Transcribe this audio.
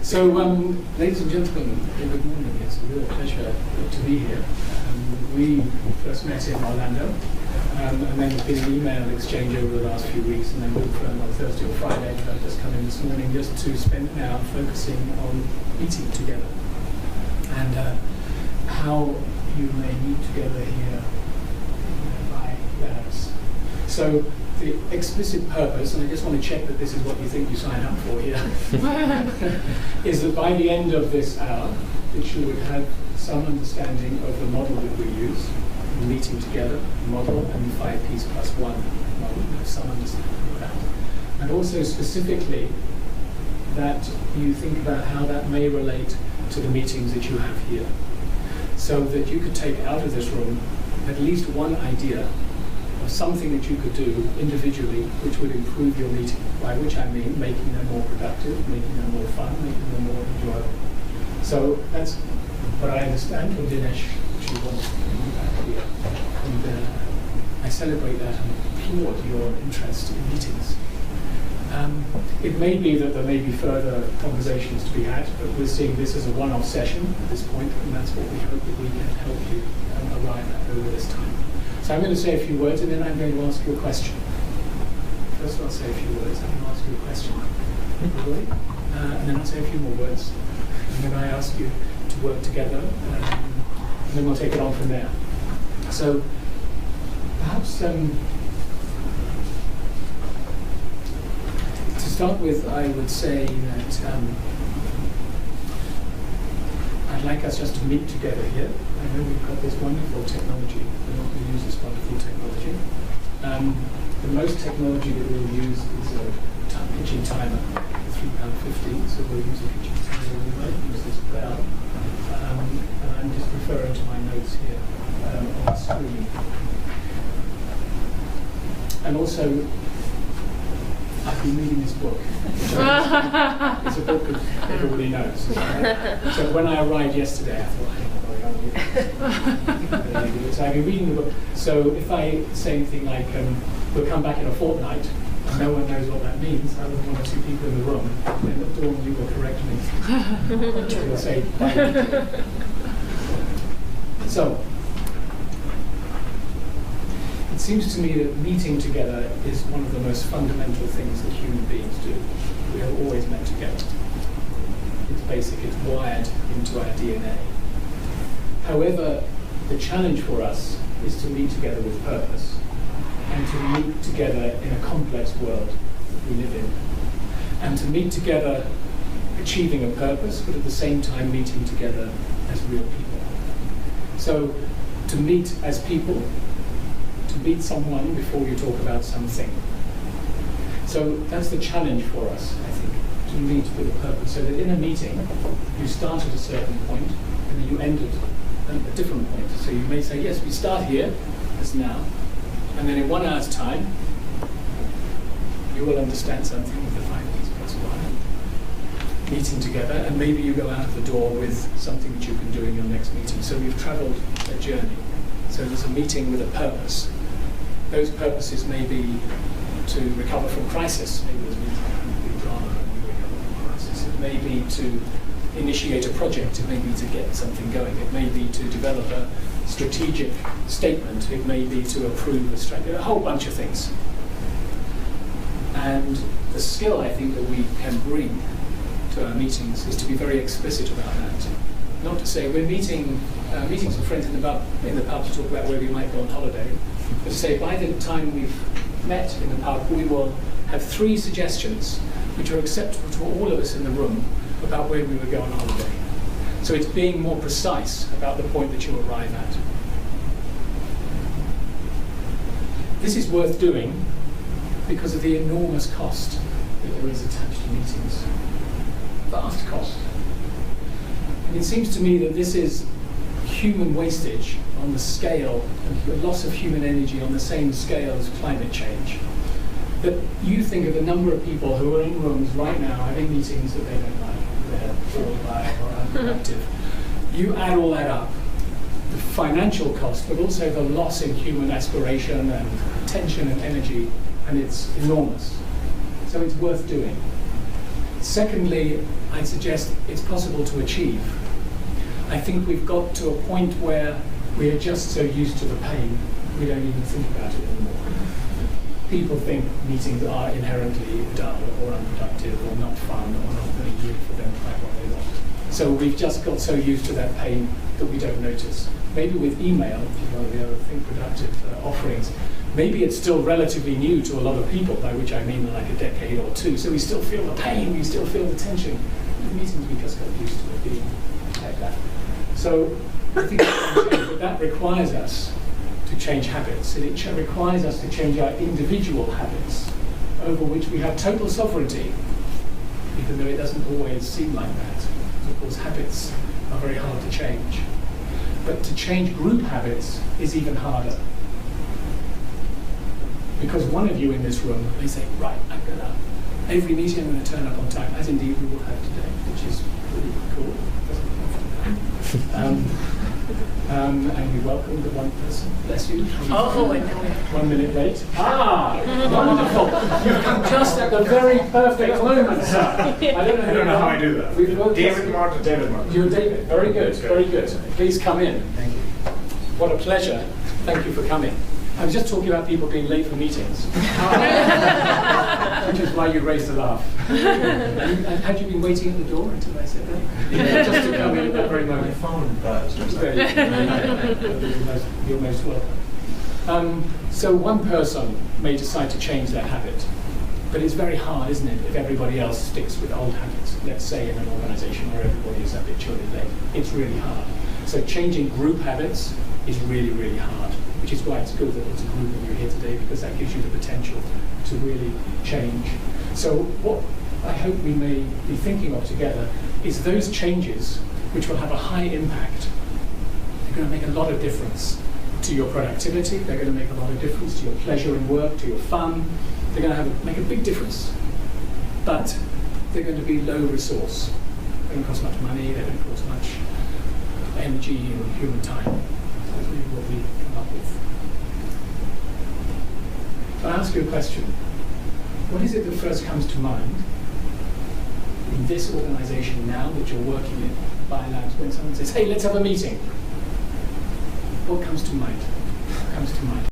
So, ladies and gentlemen, good morning. It's a real pleasure to be here. We first met in Orlando, and then there's been an email exchange over the last few weeks, and then we confirmed on Thursday or Friday. But I've just come in this morning just to spend an hour focusing on meeting together and how you may meet together here by layers. So the explicit purpose, and I just want to check that this is what you think you sign up for here, is that by the end of this hour, that you would have some understanding of the model that we use, meeting together model, and the 5Ps plus 1 model, have some understanding of that. And also specifically that you think about how that may relate to the meetings that you have here. So that you could take out of this room at least one idea of something that you could do individually which would improve your meeting, by which I mean making them more productive, making them more fun, making them more enjoyable. So that's what I understand from Dinesh, which you want to do back here. And I celebrate that and applaud your interest in meetings. It may be that there may be further conversations to be had, but we're seeing this as a one-off session at this point, and that's what we hope that we can help you arrive at over this time. So I'm going to say a few words, and then I'm going to ask you a question. First I'll say a few words, and then I'll ask you a question. And then I'll say a few more words, and then I ask you to work together, and then we'll take it on from there. So perhaps to start with, I would say that I'd like us just to meet together here. I know we've got this wonderful technology. We're not going to use this wonderful technology. The most technology that we'll use is a pitching timer, £3.50. So we'll use a pitching timer. We might use this bell. And I'm just referring to my notes here on the screen. And also, I've been reading this book. It's a book that everybody knows. So when I arrived yesterday, I thought, so I've been reading the book. So if I say anything like, we'll come back in a fortnight, and no one knows what that means, other than one or two people in the room, then Dawn, you will correct me. You'll say, so, it seems to me that meeting together is one of the most fundamental things that human beings do. We have always met together. It's basic, it's wired into our DNA. However, the challenge for us is to meet together with purpose and to meet together in a complex world that we live in. And to meet together achieving a purpose, but at the same time meeting together as real people. So, to meet as people, to meet someone before you talk about something. So that's the challenge for us, I think, to meet with a purpose. So that in a meeting, you start at a certain point, and then you end at a different point. So you may say, yes, we start here, as now, and then in 1 hour's time, you will understand something of the 5Ps plus 1. Meeting together, and maybe you go out of the door with something that you can do in your next meeting. So you've traveled a journey. So there's a meeting with a purpose. Those purposes may be to recover from crisis. Maybe there's been drama and you recover from crisis. It may be to initiate a project. It may be to get something going. It may be to develop a strategic statement. It may be to approve a strategy. A whole bunch of things. And the skill, I think, that we can bring to our meetings is to be very explicit about that. Not to say we're meeting some friends in the pub to talk about where we might go on holiday, but to say by the time we've met in the pub, we will have 3 suggestions which are acceptable to all of us in the room about where we would go on holiday. So it's being more precise about the point that you arrive at. This is worth doing because of the enormous cost that there is attached to meetings. Vast cost. And it seems to me that this is human wastage on the scale, and the loss of human energy on the same scale as climate change. That you think of the number of people who are in rooms right now having meetings that they don't like, they're bored by or unproductive. You add all that up, the financial cost, but also the loss in human aspiration and attention and energy, and it's enormous. So it's worth doing. Secondly, I'd suggest it's possible to achieve. I think we've got to a point where we are just so used to the pain, we don't even think about it anymore. People think meetings are inherently dull or unproductive or not fun or not very good for them to find what they want. So we've just got so used to that pain that we don't notice. Maybe with email, which is one of the other Think Productive offerings, maybe it's still relatively new to a lot of people, by which I mean like a decade or two. So we still feel the pain, we still feel the tension. In meetings, we just got used to it being like that. So I think that requires us to change habits. And it requires us to change our individual habits, over which we have total sovereignty, even though it doesn't always seem like that. Of course, habits are very hard to change. But to change group habits is even harder. Because one of you in this room may say, right, every meeting I'm going to turn up on time, as indeed we will have today, which is pretty cool. Doesn't often happen. And we welcome the one person. Bless you. Oh, I know. 1 minute late. Wonderful. You've come just at the very perfect moment, sir. I don't know how I do that. David Martin. You're David. Very good. Very good. Please come in. Thank you. What a pleasure. Thank you for coming. I was just talking about people being late for meetings, which is why you raised a laugh. Had you been waiting at the door until I said that? Yeah, just to come in at that very moment. My phone buzzed. You're most welcome. So one person may decide to change their habit, but it's very hard, isn't it, if everybody else sticks with old habits, let's say in an organization where everybody is habitually late. It's really hard. So changing group habits is really, really hard, which is why it's good that it's a group and you're here today, because that gives you the potential to really change. So what I hope we may be thinking of together is those changes which will have a high impact. They're going to make a lot of difference to your productivity, they're going to make a lot of difference to your pleasure in work, to your fun. They're going to make a big difference, but they're going to be low resource. They don't cost much money, they don't cost much energy and human time. That's really what we come up with. I'll ask you a question. What is it that first comes to mind in this organization now that you're working in, Biolabs, when someone says, hey, let's have a meeting? What comes to mind? What comes to mind?